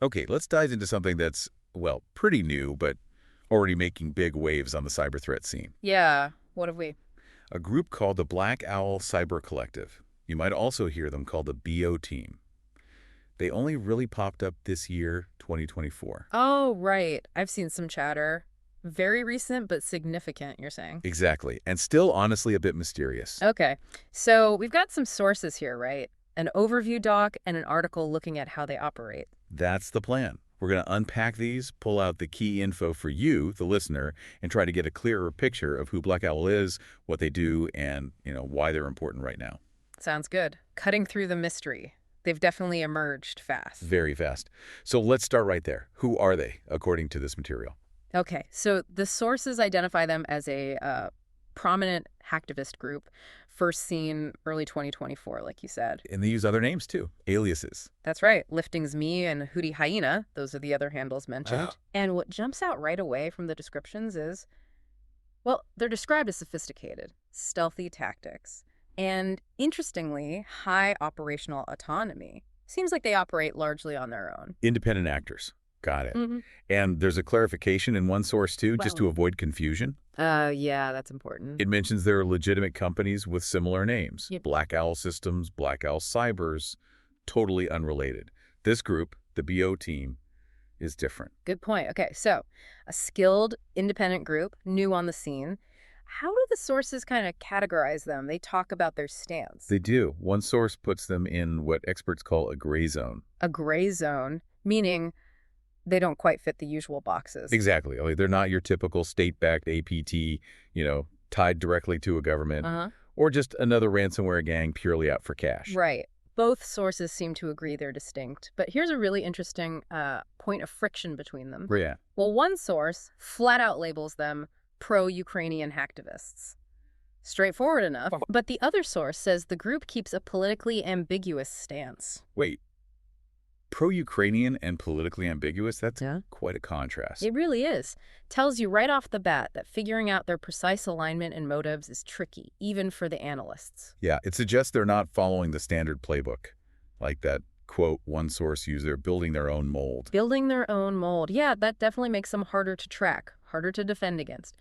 Okay, let's dive into something that's, well, pretty new, but already making big waves on the cyber threat scene. Yeah, what have we? A group called the Black Owl Cyber Collective. You might also hear them called the BO Team. They only really popped up this year, 2024. Oh, right. I've seen some chatter. Very recent, but significant, you're saying? Exactly, and still honestly a bit mysterious. Okay, so we've got some sources here, right? An overview doc and an article looking at how they operate. That's the plan. We're going to unpack these, pull out the key info for you, the listener, and try to get a clearer picture of who Black Owl is, what they do, and, why they're important right now. Sounds good. Cutting through the mystery. They've definitely emerged fast. Very fast. So let's start right there. Who are they, according to this material? Okay, so the sources identify them as a prominent hacktivist group, first seen early 2024, like you said. And they use other names, too, aliases. That's right. Lifting's Me and Hootie Hyena, those are the other handles mentioned. And what jumps out right away from the descriptions is, well, they're described as sophisticated, stealthy tactics, and interestingly, high operational autonomy. Seems like they operate largely on their own. Independent actors. Got it. And there's a clarification in one source, too, just to avoid confusion. Yeah, that's important. It mentions there are legitimate companies with similar names. Yep. Black Owl Systems, Black Owl Cybers, totally unrelated. This group, the BO team, is different. Good point. Okay, so a skilled, independent group, new on the scene. How do the sources kind of categorize them? They talk about their stance. They do. One source puts them in what experts call a gray zone. A gray zone, meaning they don't quite fit the usual boxes. Exactly. Like, they're not your typical state-backed APT, tied directly to a government, or just another ransomware gang purely out for cash. Right. Both sources seem to agree they're distinct. But here's a really interesting point of friction between them. Yeah. Well, one source flat out labels them pro-Ukrainian hacktivists. Straightforward enough. But the other source says the group keeps a politically ambiguous stance. Wait. Pro-Ukrainian and politically ambiguous? That's quite a contrast. It really is. Tells you right off the bat that figuring out their precise alignment and motives is tricky, even for the analysts. Yeah, it suggests they're not following the standard playbook. Like that, quote, one source user building their own mold. Building their own mold. Yeah, that definitely makes them harder to track, harder to defend against.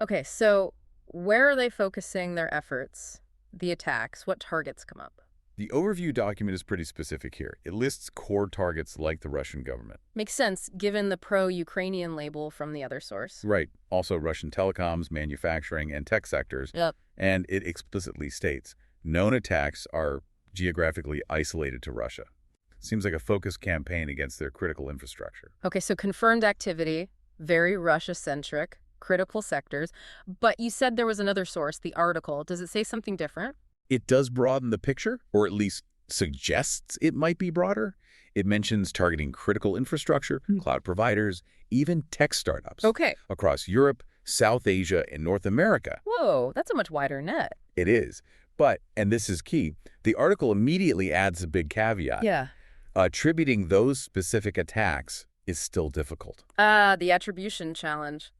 Okay, so where are they focusing their efforts, the attacks? What targets come up? The overview document is pretty specific here. It lists core targets like the Russian government. Makes sense, given the pro-Ukrainian label from the other source. Right. Also Russian telecoms, manufacturing, and tech sectors. Yep. And it explicitly states, known attacks are geographically isolated to Russia. Seems like a focused campaign against their critical infrastructure. Okay, so confirmed activity, very Russia-centric, critical sectors. But you said there was another source, the article. Does it say something different? It does broaden the picture, or at least suggests it might be broader. It mentions targeting critical infrastructure, cloud providers, even tech startups. Okay. Across Europe, South Asia, and North America. Whoa, that's a much wider net. It is. But, and this is key, the article immediately adds a big caveat. Yeah. Attributing those specific attacks is still difficult. The attribution challenge.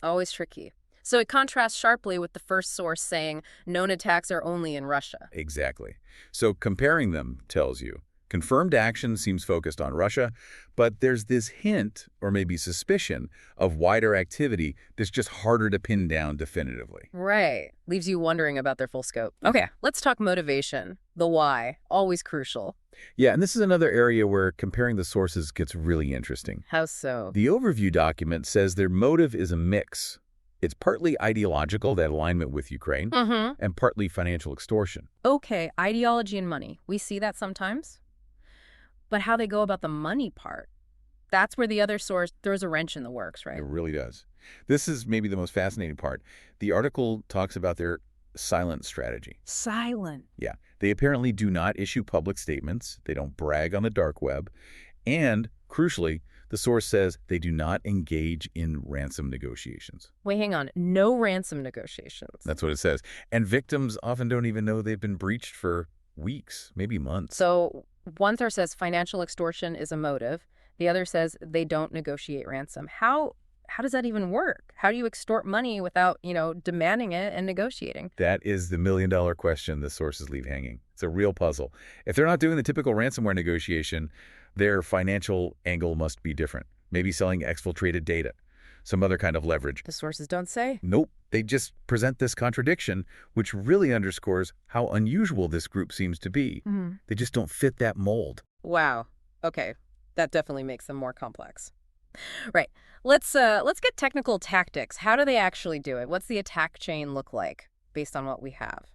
Always tricky. So it contrasts sharply with the first source saying known attacks are only in Russia. Exactly. So comparing them tells you confirmed action seems focused on Russia, but there's this hint, or maybe suspicion, of wider activity that's just harder to pin down definitively. Right. Leaves you wondering about their full scope. Okay, let's talk motivation. The why. Always crucial. Yeah, and this is another area where comparing the sources gets really interesting. How so? The overview document says their motive is a mix. It's partly ideological, that alignment with Ukraine, and partly financial extortion. Okay, ideology and money. We see that sometimes. But how they go about the money part, that's where the other source throws a wrench in the works, right? It really does. This is maybe the most fascinating part. The article talks about their silent strategy. Silent. Yeah. They apparently do not issue public statements. They don't brag on the dark web. And, crucially, the source says they do not engage in ransom negotiations. Wait, hang on. No ransom negotiations. That's what it says. And victims often don't even know they've been breached for weeks, maybe months. So one source says financial extortion is a motive. The other says they don't negotiate ransom. How does that even work? How do you extort money without, demanding it and negotiating? That is the million-dollar question the sources leave hanging. It's a real puzzle. If they're not doing the typical ransomware negotiation, Their financial angle must be different. Maybe selling exfiltrated data, some other kind of leverage. The sources don't say? Nope. They just present this contradiction, which really underscores how unusual this group seems to be. They just don't fit that mold. Wow. Okay. That definitely makes them more complex. Right. Let's get technical tactics. How do they actually do it? What's the attack chain look like based on what we have?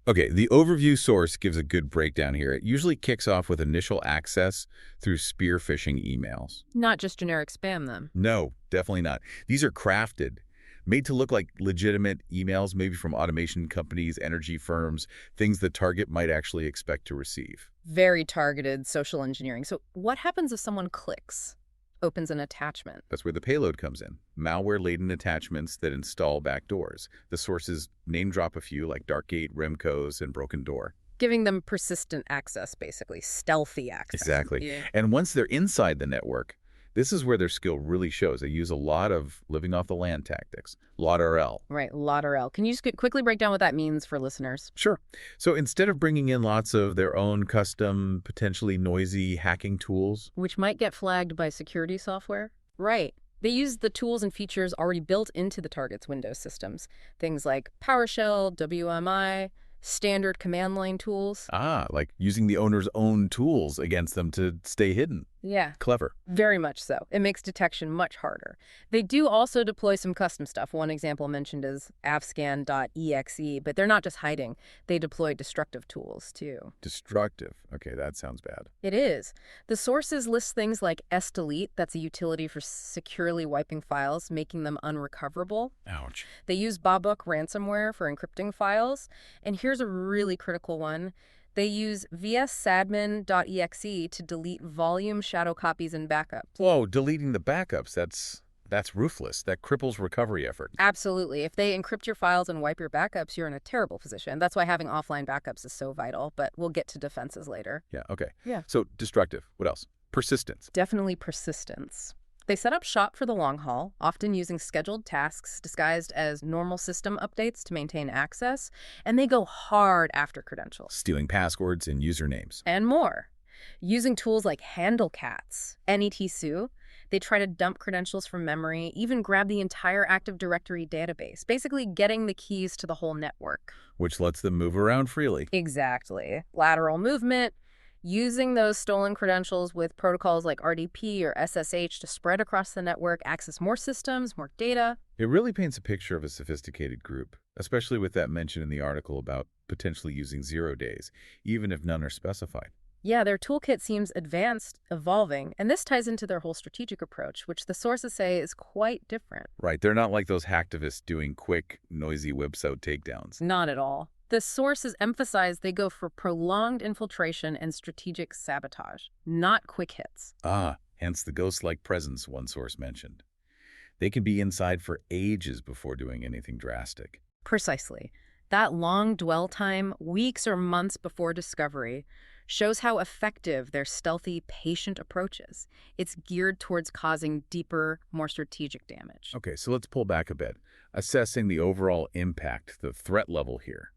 Okay, the overview source gives a good breakdown here. It usually kicks off with initial access through spear phishing emails. Not just generic spam, then. No, definitely not. These are crafted, made to look like legitimate emails, maybe from automation companies, energy firms, things the target might actually expect to receive. Very targeted social engineering. So what happens if someone clicks, opens an attachment? That's where the payload comes in. Malware-laden attachments that install backdoors. The sources name drop a few like Darkgate, Remcos, and Broken Door. Giving them persistent access, basically. Stealthy access. Exactly. Yeah. And once they're inside the network, this is where their skill really shows. They use a lot of living off the land tactics, LOTRL. Right, LOTRL. Can you just quickly break down what that means for listeners? Sure. So instead of bringing in lots of their own custom, potentially noisy hacking tools. Which might get flagged by security software? Right. They use the tools and features already built into the target's Windows systems. Things like PowerShell, WMI, standard command line tools. Like using the owner's own tools against them to stay hidden. Yeah. Clever. Very much so. It makes detection much harder. They do also deploy some custom stuff. One example mentioned is avscan.exe, but they're not just hiding. They deploy destructive tools, too. Destructive. Okay, that sounds bad. It is. The sources list things like sdelete, that's a utility for securely wiping files, making them unrecoverable. Ouch. They use Babuk ransomware for encrypting files. And here's a really critical one. They use vssadmin.exe to delete volume shadow copies and backups. Whoa, deleting the backups. That's ruthless. That cripples recovery effort. Absolutely. If they encrypt your files and wipe your backups, you're in a terrible position. That's why having offline backups is so vital, but we'll get to defenses later. Yeah, okay. Yeah. So destructive. What else? Persistence. Definitely persistence. They set up shop for the long haul, often using scheduled tasks disguised as normal system updates to maintain access, and they go hard after credentials. Stealing passwords and usernames. And more. Using tools like handlecats, NETSU, they try to dump credentials from memory, even grab the entire Active Directory database, basically getting the keys to the whole network. Which lets them move around freely. Exactly. Lateral movement. Using those stolen credentials with protocols like RDP or SSH to spread across the network, access more systems, more data. It really paints a picture of a sophisticated group, especially with that mention in the article about potentially using 0 days, even if none are specified. Yeah, their toolkit seems advanced, evolving, and this ties into their whole strategic approach, which the sources say is quite different. Right, they're not like those hacktivists doing quick, noisy website takedowns. Not at all. The sources emphasize they go for prolonged infiltration and strategic sabotage, not quick hits. Hence the ghost-like presence one source mentioned. They can be inside for ages before doing anything drastic. Precisely. That long dwell time, weeks or months before discovery, shows how effective their stealthy, patient approach is. It's geared towards causing deeper, more strategic damage. Okay, so let's pull back a bit. Assessing the overall impact, the threat level here.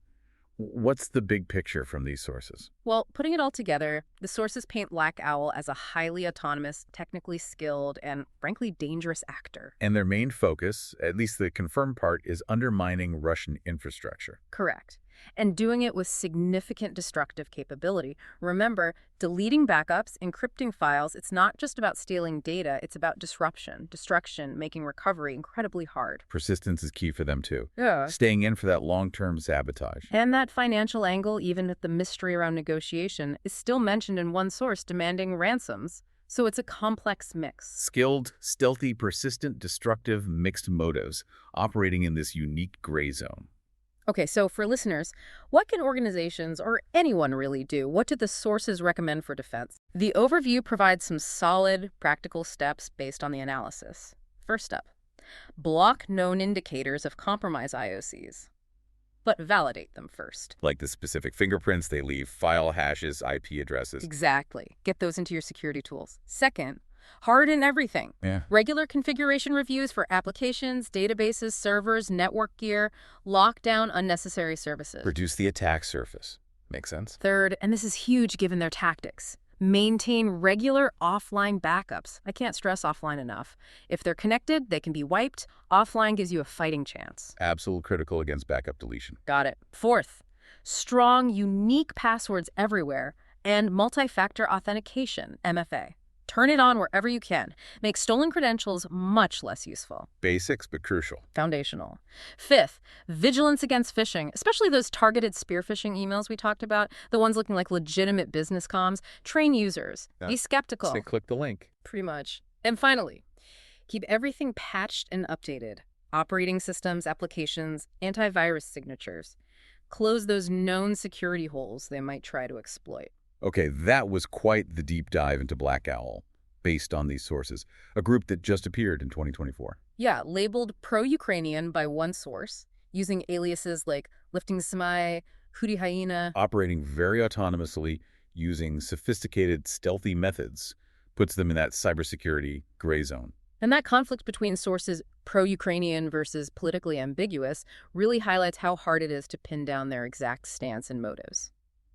What's the big picture from these sources? Well, putting it all together, the sources paint Black Owl as a highly autonomous, technically skilled, and frankly dangerous actor. And their main focus, at least the confirmed part, is undermining Russian infrastructure. Correct. And doing it with significant destructive capability. Remember, deleting backups, encrypting files, it's not just about stealing data, it's about disruption, destruction, making recovery incredibly hard. Persistence is key for them too. Yeah. Staying in for that long-term sabotage. And that financial angle, even with the mystery around negotiation, is still mentioned in one source demanding ransoms. So it's a complex mix. Skilled, stealthy, persistent, destructive, mixed motives operating in this unique gray zone. Okay, so for listeners, what can organizations or anyone really do? What do the sources recommend for defense? The overview provides some solid, practical steps based on the analysis. First up, block known indicators of compromised IOCs, but validate them first. Like the specific fingerprints they leave, file hashes, IP addresses. Exactly. Get those into your security tools. Second, harden everything. Regular configuration reviews for applications, databases, servers, network gear. Lock down unnecessary services. Reduce the attack surface. Make sense? Third, and this is huge given their tactics, Maintain regular offline backups. I can't stress offline enough. If they're connected, they can be wiped. Offline gives you a fighting chance. Absolute critical against backup deletion. Got it. Fourth, strong, unique passwords everywhere and multi-factor authentication, MFA. Turn it on wherever you can. Make stolen credentials much less useful. Basics, but crucial. Foundational. Fifth, vigilance against phishing, especially those targeted spear phishing emails we talked about, the ones looking like legitimate business comms. Train users. Be skeptical. Say click the link. Pretty much. And finally, keep everything patched and updated. Operating systems, applications, antivirus signatures. Close those known security holes they might try to exploit. Okay, that was quite the deep dive into Black Owl, based on these sources, a group that just appeared in 2024. Yeah, labeled pro-Ukrainian by one source, using aliases like Lifting Samai, Houthi Hyena. Operating very autonomously, using sophisticated, stealthy methods, puts them in that cybersecurity gray zone. And that conflict between sources pro-Ukrainian versus politically ambiguous really highlights how hard it is to pin down their exact stance and motives.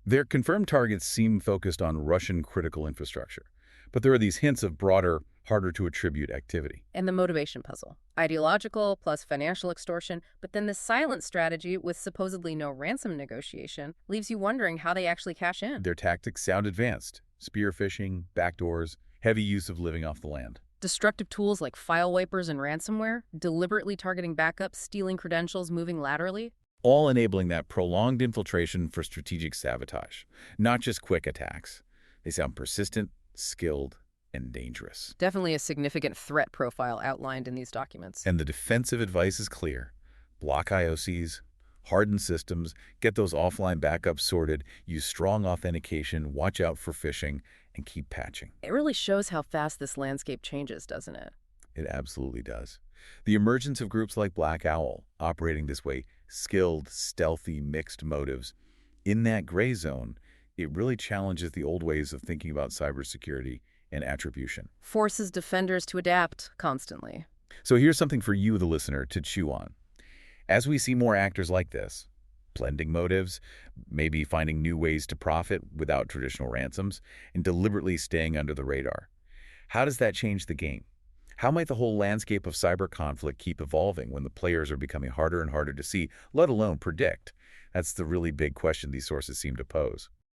Their confirmed targets seem focused on Russian critical infrastructure, but there are these hints of broader, harder-to-attribute activity. And the motivation puzzle. Ideological plus financial extortion, but then the silent strategy with supposedly no ransom negotiation leaves you wondering how they actually cash in. Their tactics sound advanced. Spear phishing, backdoors, heavy use of living off the land. Destructive tools like file wipers and ransomware, deliberately targeting backups, stealing credentials, moving laterally. All enabling that prolonged infiltration for strategic sabotage, not just quick attacks. They sound persistent, skilled, and dangerous. Definitely a significant threat profile outlined in these documents. And the defensive advice is clear. Block IOCs, harden systems, get those offline backups sorted, use strong authentication, watch out for phishing, and keep patching. It really shows how fast this landscape changes, doesn't it? It absolutely does. The emergence of groups like Black Owl, operating this way, skilled, stealthy, mixed motives, in that gray zone, it really challenges the old ways of thinking about cybersecurity and attribution. Forces defenders to adapt constantly. So here's something for you, the listener, to chew on. As we see more actors like this, blending motives, maybe finding new ways to profit without traditional ransoms, and deliberately staying under the radar, how does that change the game? How might the whole landscape of cyber conflict keep evolving when the players are becoming harder and harder to see, let alone predict? That's the really big question these sources seem to pose.